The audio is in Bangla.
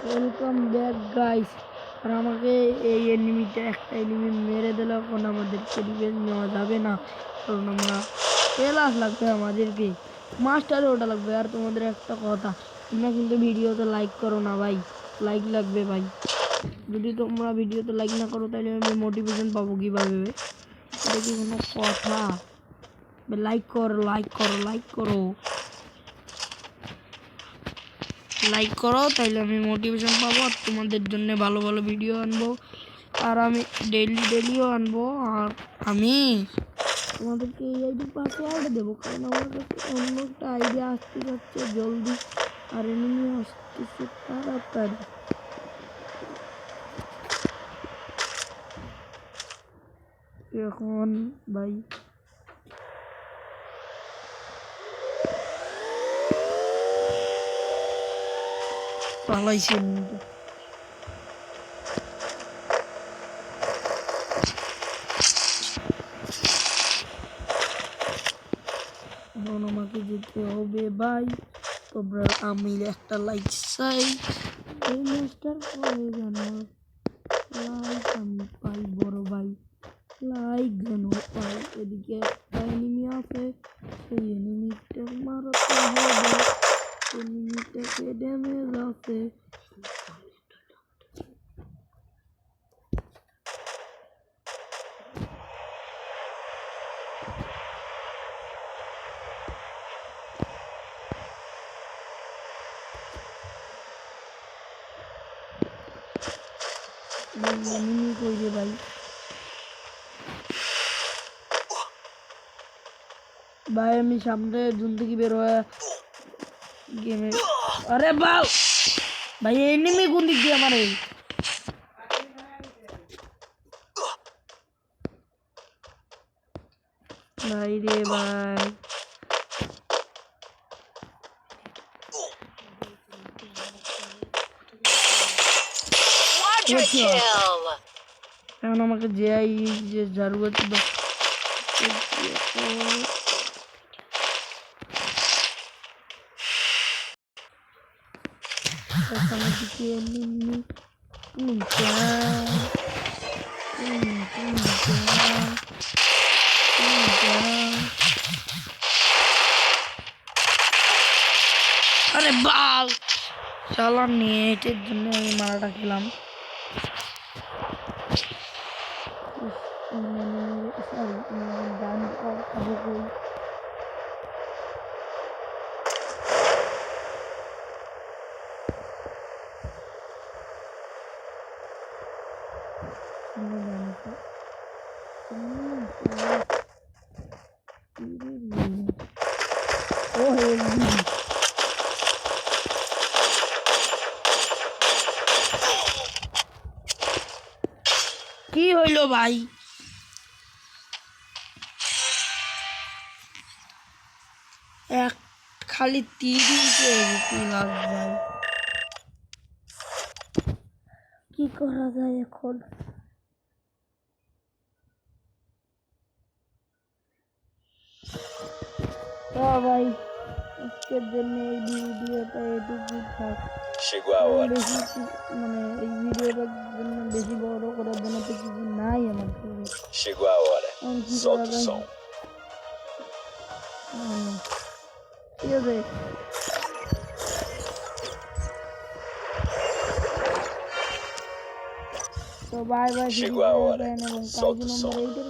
Welcome back guys. আর আমাকে এই এনিমিটা একটা এনিমি মেরে দিলে এখন আমাদেরকে রিভেঞ্জ নেওয়া যাবে না, কারণ আমরা প্লাস লাগবে, আমাদেরকে মাস্টারে ওটা লাগবে। আর তোমাদের একটা কথা, তোমরা কিন্তু ভিডিওতে লাইক করো না ভাই, লাইক লাগবে ভাই। যদি তোমরা ভিডিওতে লাইক না করো তাহলে আমি মোটিভেশন পাবো কীভাবে? এটা কি কোনো কথা? লাইক করো, লাইক করো, লাইক করো, লাইক করো, তাইলে আমি মোটিভেশন পাবো আর তোমাদের জন্য ভালো ভালো ভিডিও আনবো। আর আমি ডেলিও আনবো। আর আমি তোমাদেরকে এই আইডির পাসওয়ার্ড দেবো, কারণ আমার কাছে অন্য একটা আইডিয়া আসতে যাচ্ছে জলদি, আর এনিমি আসতেছে তাড়াতাড়ি। এখন ভাই পালাইছে এনিমিটা। এখন আমাকে যেতে হবে ভাই, তোমরা আমি একটা লাইক চাই। এই ম্যাচটার পরে যেন লাইক আমি পাই বড় ভাই, লাইক যেন পাই। এদিকে একটা এনিমি আছে, সেই এনিমিটার মারতে হবে, এনিমিটাকে ড্যামেজ আছে। এনিমি কই রে ভাই? ভাই আমি সামনে জুন থেকে বের হয়ে গেমে, আরে বাল ভাই এনিমি কোন দিক দিয়ে আমারে? ভাই রে ভাই, এখন আমাকে যে যে ঝাড়ু আরে বাল শালা, নেটের জন্য আমি মারাটা খেলাম। কি হইল ভাই? এক খালি 30 লাগবে, কি করা যায় এখন? ভাই আজকের জন্য এই ভিডিওটা এটুকু থাক। বেশি মানে এই ভিডিওটার জন্য বেশি বড় করার জন্য তো কিছু নাই আমার কাছে। কি করা যায়? ঠিক আছে, তো বাই বাই। এবং কালকে নম্বর 8 এর